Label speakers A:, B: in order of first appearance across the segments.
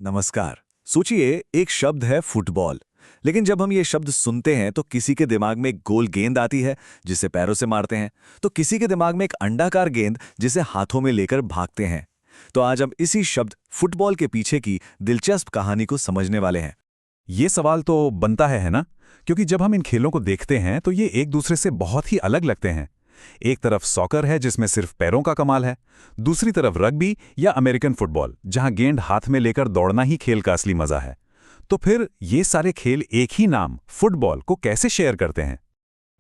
A: नमस्कार। सोचिए, एक शब्द है फुटबॉल। लेकिन जब हम ये शब्द सुनते हैं तो किसी के दिमाग में एक गोल गेंद आती है जिसे पैरों से मारते हैं, तो किसी के दिमाग में एक अंडाकार गेंद जिसे हाथों में लेकर भागते हैं। तो आज हम इसी शब्द फुटबॉल के पीछे की दिलचस्प कहानी को समझने वाले हैं।
B: ये सवाल तो बनता है ना? क्योंकि जब हम इन खेलों को देखते हैं तो ये एक दूसरे से बहुत ही अलग लगते हैं। एक तरफ सॉकर है जिसमें सिर्फ पैरों का कमाल है, दूसरी तरफ रग्बी या अमेरिकन फुटबॉल जहां गेंद हाथ में लेकर दौड़ना ही खेल का असली मजा है। तो फिर ये सारे खेल एक ही नाम फुटबॉल को कैसे शेयर करते हैं?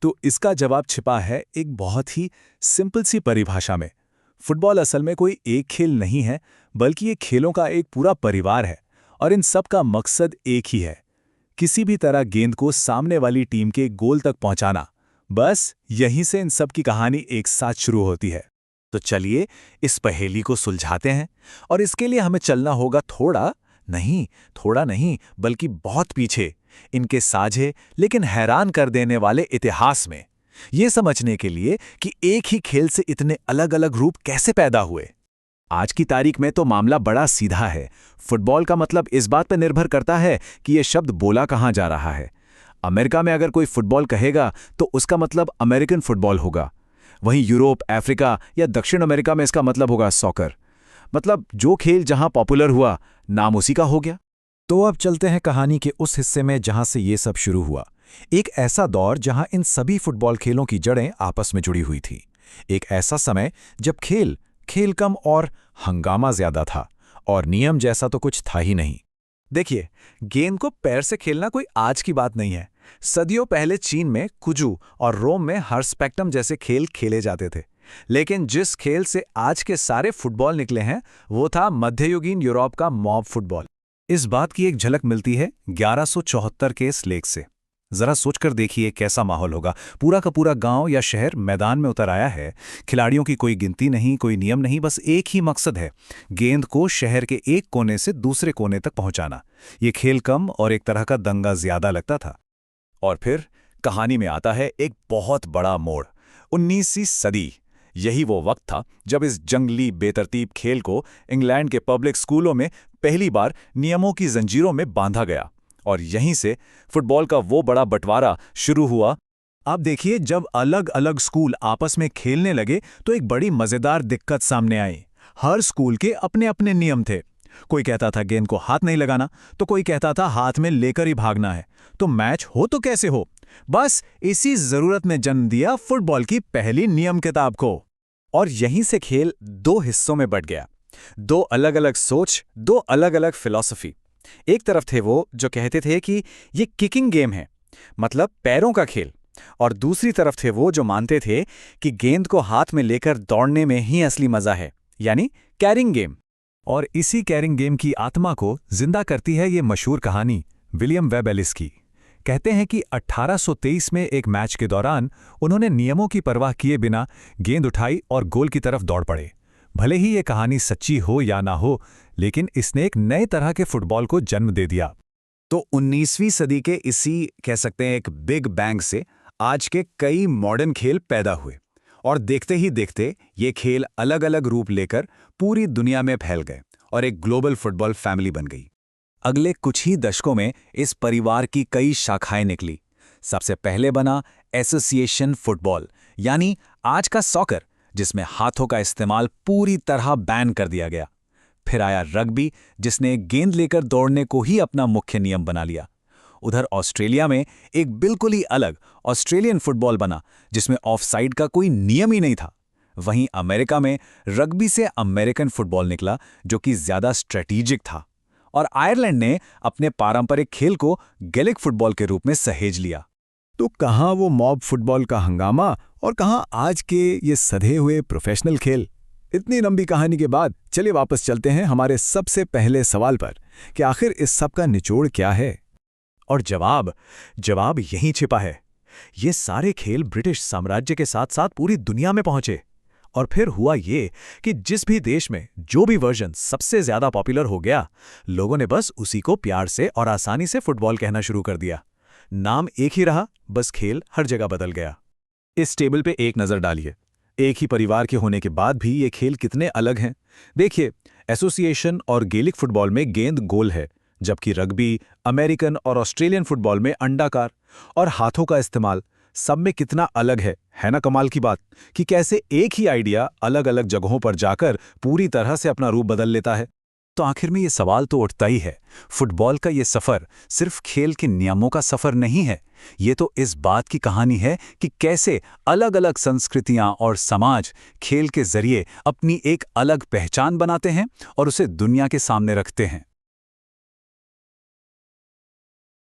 A: तो इसका जवाब छिपा है एक बहुत ही सिंपल सी परिभाषा में। फुटबॉल असल में कोई एक खेल नहीं है, बल्कि ये खेलों का एक पूरा परिवार है। और इन सब का मकसद एक ही है, किसी भी तरह गेंद को सामने वाली टीम के गोल तक पहुंचाना। बस यहीं से इन सब की कहानी एक साथ शुरू होती है। तो चलिए इस पहेली को सुलझाते हैं। और इसके लिए हमें चलना होगा थोड़ा नहीं बल्कि बहुत पीछे, इनके साझे लेकिन हैरान कर देने वाले इतिहास में, ये समझने के लिए कि एक ही खेल से इतने अलग अलग रूप कैसे पैदा हुए। आज की तारीख में तो मामला बड़ा सीधा है। फुटबॉल का मतलब इस बात पर निर्भर करता है कि यह शब्द बोला कहां जा रहा है। अमेरिका में अगर कोई फुटबॉल कहेगा तो उसका मतलब अमेरिकन फुटबॉल होगा। वहीं यूरोप, अफ्रीका या दक्षिण अमेरिका में इसका मतलब होगा सॉकर। मतलब जो खेल जहां पॉपुलर हुआ, नाम उसी का हो गया।
B: तो अब चलते हैं कहानी के उस हिस्से में जहां से ये सब शुरू हुआ। एक ऐसा दौर जहां इन सभी फुटबॉल खेलों की जड़ें आपस में जुड़ी हुई थी। एक ऐसा समय जब खेल कम और हंगामा ज्यादा था, और नियम जैसा तो कुछ था ही नहीं।
A: देखिए, गेंद को पैर से खेलना कोई आज की बात नहीं है। सदियों पहले चीन में कुजू और रोम में हर्स्पेक्टम जैसे खेल खेले जाते थे। लेकिन जिस खेल से आज के सारे फुटबॉल निकले हैं, वो था मध्ययुगीन यूरोप का मॉब फुटबॉल।
B: इस बात की एक झलक मिलती है 1174 के इस लेख से। जरा सोचकर देखिए कैसा माहौल होगा। पूरा का पूरा गांव या शहर मैदान में उतर आया है। खिलाड़ियों की कोई गिनती नहीं, कोई नियम नहीं, बस एक ही मकसद है, गेंद को शहर के एक कोने से दूसरे कोने तक पहुंचाना। ये खेल कम और एक तरह का दंगा ज्यादा लगता था।
A: और फिर कहानी में आता है एक बहुत बड़ा मोड़, 19वीं सदी। यही वो वक्त था जब इस जंगली बेतरतीब खेल को इंग्लैंड के पब्लिक स्कूलों में पहली बार नियमों की जंजीरों में बांधा गया। और यहीं से फुटबॉल का वो बड़ा बंटवारा शुरू हुआ। आप देखिए, जब अलग अलग स्कूल आपस में खेलने लगे तो एक बड़ी मजेदार दिक्कत सामने आई। हर स्कूल के अपने अपने नियम थे। कोई कहता था गेंद को हाथ नहीं लगाना, तो कोई कहता था हाथ में लेकर ही भागना है। तो मैच हो तो कैसे हो। बस इसी जरूरत ने जन्म दिया फुटबॉल की पहली नियम किताब को। और यहीं से खेल दो हिस्सों में बंट गया। दो अलग अलग सोच, दो अलग अलग फिलॉसफी। एक तरफ थे वो जो कहते थे कि ये किकिंग गेम है, मतलब पैरों का खेल। और दूसरी तरफ थे वो जो मानते थे कि गेंद को हाथ में लेकर दौड़ने में ही असली मजा है, यानी कैरिंग गेम।
B: और इसी कैरिंग गेम की आत्मा को जिंदा करती है ये मशहूर कहानी विलियम वेब एलिस की। कहते हैं कि 1823 में एक मैच के दौरान उन्होंने नियमों की परवाह किए बिना गेंद उठाई और गोल की तरफ दौड़ पड़े। भले ही ये कहानी सच्ची हो या ना हो, लेकिन इसने एक नए तरह के फुटबॉल को जन्म दे दिया।
A: तो 19वीं सदी के इसी, कह सकते हैं, एक बिग बैंग से आज के कई मॉडर्न खेल पैदा हुए। और देखते ही देखते ये खेल अलग अलग रूप लेकर पूरी दुनिया में फैल गए और एक ग्लोबल फुटबॉल फैमिली बन गई। अगले कुछ ही दशकों में इस परिवार की कई शाखाएं निकली। सबसे पहले बना एसोसिएशन फुटबॉल, यानी आज का सॉकर, जिसमें हाथों का इस्तेमाल पूरी तरह बैन कर दिया गया। फिर आया रग्बी, जिसने गेंद लेकर दौड़ने को ही अपना मुख्य नियम बना लिया। उधर ऑस्ट्रेलिया में एक बिल्कुल ही अलग ऑस्ट्रेलियन फुटबॉल बना, जिसमें ऑफसाइड का कोई नियम ही नहीं था। वहीं अमेरिका में रग्बी से अमेरिकन फुटबॉल निकला, जो कि ज्यादा स्ट्रेटेजिक था। और आयरलैंड ने अपने पारंपरिक खेल को गैलिक फुटबॉल के रूप में सहेज लिया।
B: तो कहाँ वो मॉब फुटबॉल का हंगामा और कहाँ आज के ये सधे हुए प्रोफेशनल खेल। इतनी लंबी कहानी के बाद चलिए वापस चलते हैं हमारे सबसे पहले सवाल पर कि आखिर इस सब का निचोड़ क्या है।
A: और जवाब यहीं छिपा है। ये सारे खेल ब्रिटिश साम्राज्य के साथ साथ पूरी दुनिया में पहुंचे। और फिर हुआ ये कि जिस भी देश में जो भी वर्जन सबसे ज्यादा पॉपुलर हो गया, लोगों ने बस उसी को प्यार से और आसानी से फुटबॉल कहना शुरू कर दिया। नाम एक ही रहा, बस खेल हर जगह बदल गया। इस टेबल पे एक नजर डालिए। एक ही परिवार के होने के बाद भी ये खेल कितने अलग हैं। देखिए, एसोसिएशन और गैलिक फुटबॉल में गेंद गोल है, जबकि रग्बी, अमेरिकन और ऑस्ट्रेलियन फुटबॉल में अंडाकार। और हाथों का इस्तेमाल सब में कितना अलग है ना? कमाल की बात कि कैसे एक ही आइडिया अलग अलग जगहों पर जाकर पूरी तरह से अपना रूप बदल लेता है।
B: तो आखिर में ये सवाल तो उठता ही है, फुटबॉल का ये सफ़र सिर्फ खेल के नियमों का सफ़र नहीं है, ये तो इस बात की कहानी है कि कैसे अलग-अलग संस्कृतियां और समाज खेल के जरिए अपनी एक अलग पहचान बनाते हैं और उसे दुनिया के सामने रखते हैं।